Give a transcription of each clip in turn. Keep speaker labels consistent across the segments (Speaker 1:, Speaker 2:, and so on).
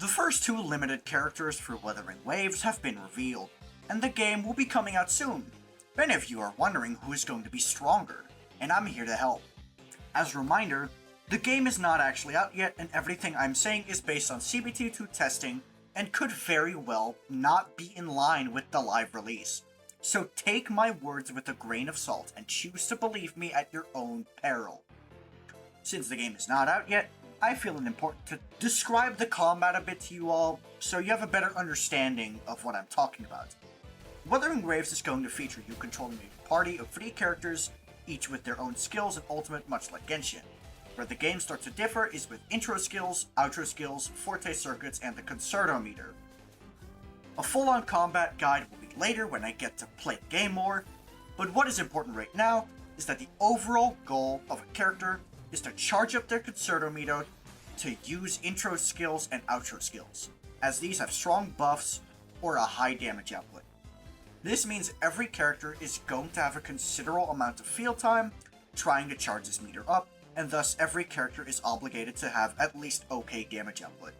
Speaker 1: The first two limited characters for Wuthering Waves have been revealed, and the game will be coming out soon. Many of you are wondering who is going to be stronger, and I'm here to help. As a reminder, the game is not actually out yet, and everything I'm saying is based on CBT2 testing and could very well not be in line with the live release. So take my words with a grain of salt and choose to believe me at your own peril. Since the game is not out yet, I feel it important to describe the combat a bit to you all, so you have a better understanding of what I'm talking about. Wuthering Waves is going to feature you controlling a party of 3 characters, each with their own skills and ultimate, much like Genshin. Where the game starts to differ is with intro skills, outro skills, forte circuits, and the concerto meter. A full-on combat guide will be later when I get to play the game more, but what is important right now is that the overall goal of a character is to charge up their concerto meter to use intro skills and outro skills, as these have strong buffs or a high damage output. This means every character is going to have a considerable amount of field time trying to charge this meter up, and thus every character is obligated to have at least okay damage output.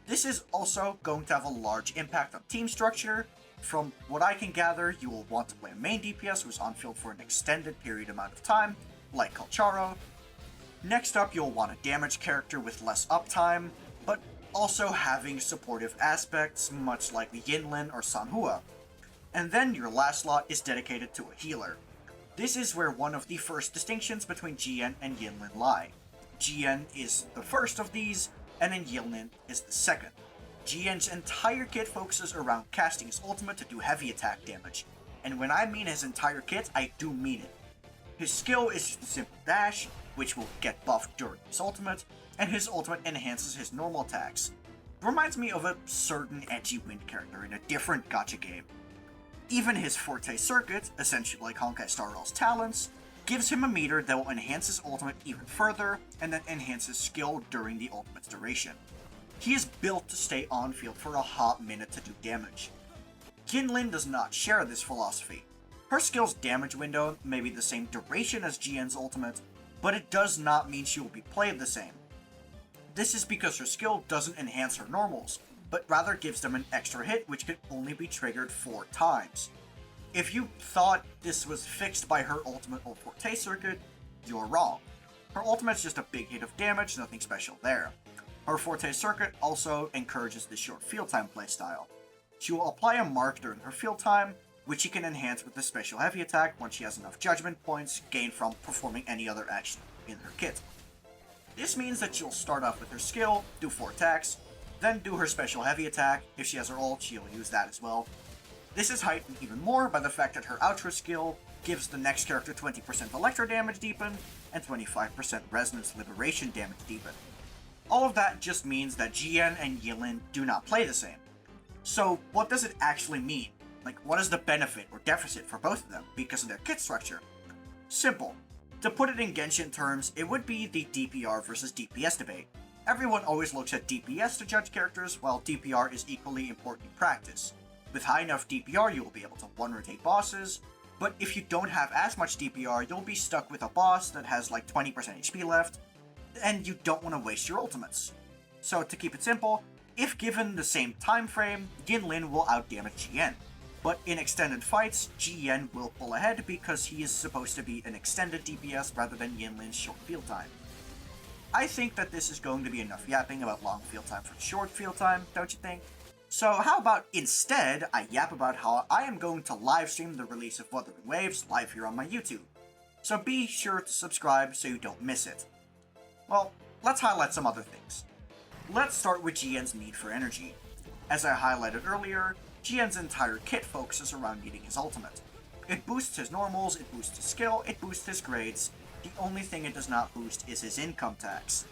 Speaker 1: This is also going to have a large impact on team structure. From what I can gather, you will want to play a main DPS who is on field for an extended period amount of time, like Kalcharo. Next up, you'll want a damage character with less uptime, but also having supportive aspects, much like Yinlin or Sanhua. And then your last slot is dedicated to a healer. This is where one of the first distinctions between Jiyan and Yinlin lie. Jiyan is the first of these, and then Yinlin is the second. Jiyan's entire kit focuses around casting his ultimate to do heavy attack damage, and when I mean his entire kit, I do mean it. His skill is just a simple dash, which will get buffed during his ultimate, and his ultimate enhances his normal attacks. Reminds me of a certain edgy wind character in a different gacha game. Even his forte circuit, essentially like Honkai Star Rail's talents, gives him a meter that will enhance his ultimate even further, and then enhance his skill during the ultimate's duration. He is built to stay on field for a hot minute to do damage. Yinlin does not share this philosophy. Her skill's damage window may be the same duration as Jiyan's ultimate, but it does not mean she will be played the same. This is because her skill doesn't enhance her normals, but rather gives them an extra hit which can only be triggered 4 times. If you thought this was fixed by her ultimate or forte circuit, you're wrong. Her ultimate's just a big hit of damage, nothing special there. Her forte circuit also encourages the short field time playstyle. She will apply a mark during her field time, which she can enhance with the special heavy attack once she has enough judgment points gained from performing any other action in her kit. This means that she'll start off with her skill, do 4 attacks, then do her special heavy attack. If she has her ult, she'll use that as well. This is heightened even more by the fact that her outro skill gives the next character 20% electro damage deepen and 25% resonance liberation damage deepen. All of that just means that Jiyan and Yinlin do not play the same. So what does it actually mean? Like, what is the benefit or deficit for both of them because of their kit structure? Simple. To put it in Genshin terms, it would be the DPR versus DPS debate. Everyone always looks at DPS to judge characters, while DPR is equally important in practice. With high enough DPR, you will be able to one-rotate bosses, but if you don't have as much DPR, you'll be stuck with a boss that has like 20% HP left, and you don't want to waste your ultimates. So to keep it simple, if given the same time frame, Yinlin will outdamage Jiyan. But in extended fights, Jiyan will pull ahead because he is supposed to be an extended DPS rather than Yinlin's short field time. I think that this is going to be enough yapping about long field time for short field time, don't you think? So how about instead I yap about how I am going to live stream the release of Wuthering Waves live here on my YouTube. So be sure to subscribe so you don't miss it. Well, let's highlight some other things. Let's start with Jiyan's need for energy. As I highlighted earlier, Jiyan's entire kit focuses around needing his ultimate. It boosts his normals, it boosts his skill, it boosts his grades. The only thing it does not boost is his income tax.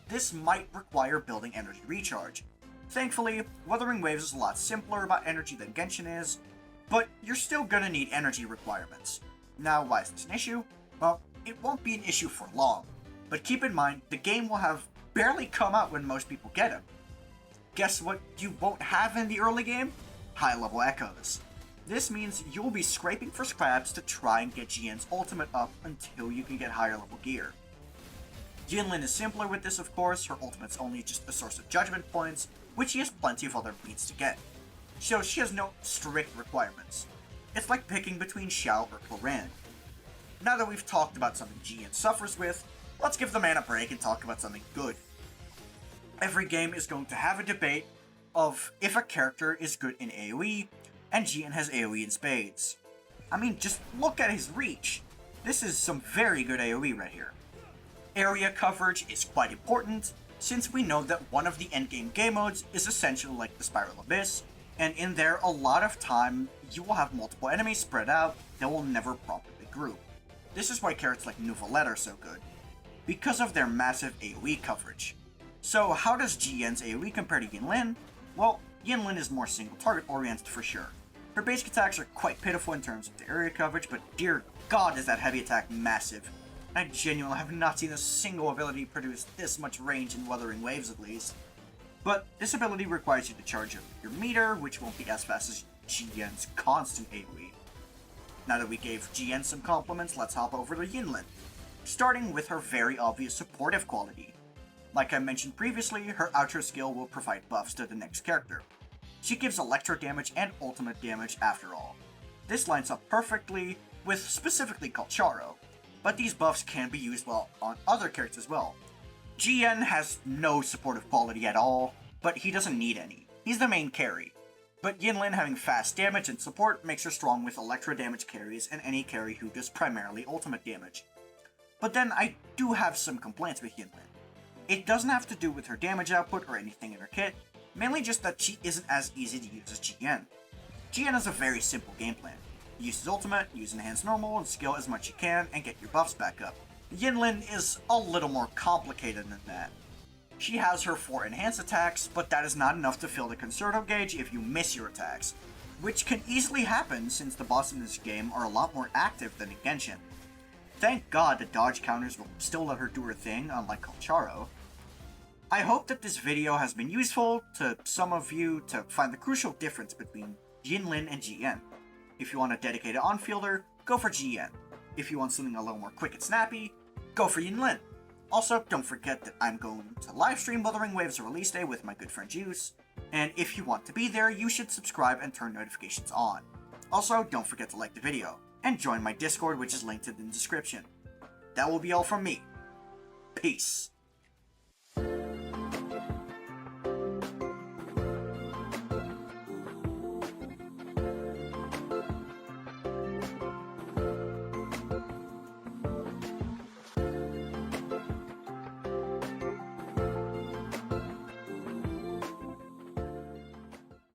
Speaker 1: This might require building energy recharge. Thankfully, Wuthering Waves is a lot simpler about energy than Genshin is, but you're still gonna need energy requirements. Now, why is this an issue? Well, it won't be an issue for long, but keep in mind, the game will have barely come out when most people get it. Guess what you won't have in the early game? High-level echoes. This means you'll be scraping for scraps to try and get Jiyan's ultimate up until you can get higher level gear. Yinlin is simpler with this, of course. Her ultimate's only just a source of judgment points, which she has plenty of other beats to get, so she has no strict requirements. It's like picking between Xiao or Cloran. Now that we've talked about something Jiyan suffers with, let's give the man a break and talk about something good. Every game is going to have a debate of if a character is good in AoE, and Jiyan has AoE in spades. I mean, just look at his reach. This is some very good AoE right here. Area coverage is quite important, since we know that one of the endgame game modes is essentially like the Spiral Abyss, and in there a lot of time you will have multiple enemies spread out that will never properly group. This is why characters like Nuvalet are so good, because of their massive AoE coverage. So how does Jiyan's AoE compare to Yinlin? Well, Yinlin is more single target oriented for sure. Her basic attacks are quite pitiful in terms of the area coverage, but dear god is that heavy attack massive. I genuinely have not seen a single ability produce this much range in Wuthering Waves at least. But this ability requires you to charge up your meter, which won't be as fast as Jiyan's constant AoE. Now that we gave Jiyan some compliments, let's hop over to Yinlin, starting with her very obvious supportive quality. Like I mentioned previously, her outro skill will provide buffs to the next character. She gives electro damage and ultimate damage after all. This lines up perfectly with specifically Kalcharo, but these buffs can be used well on other characters as well. Jiyan has no supportive quality at all, but he doesn't need any. He's the main carry. But Yinlin having fast damage and support makes her strong with electro damage carries and any carry who does primarily ultimate damage. But then I do have some complaints with Yinlin. It doesn't have to do with her damage output or anything in her kit, mainly just that she isn't as easy to use as Jiyan. Jiyan has a very simple game plan. Use his ultimate, use enhanced normal, and skill as much as you can, and get your buffs back up. Yinlin is a little more complicated than that. She has her 4 enhanced attacks, but that is not enough to fill the Concerto gauge if you miss your attacks, which can easily happen since the bosses in this game are a lot more active than in Genshin. Thank god the dodge counters will still let her do her thing, unlike Kalcharo. I hope that this video has been useful to some of you to find the crucial difference between Yinlin and Jiyan. If you want a dedicated on-fielder, go for Jiyan. If you want something a little more quick and snappy, go for Yinlin. Also, don't forget that I'm going to livestream Wuthering Waves release day with my good friend Juice, and if you want to be there, you should subscribe and turn notifications on. Also, don't forget to like the video, and join my Discord, which is linked in the description. That will be all from me. Peace.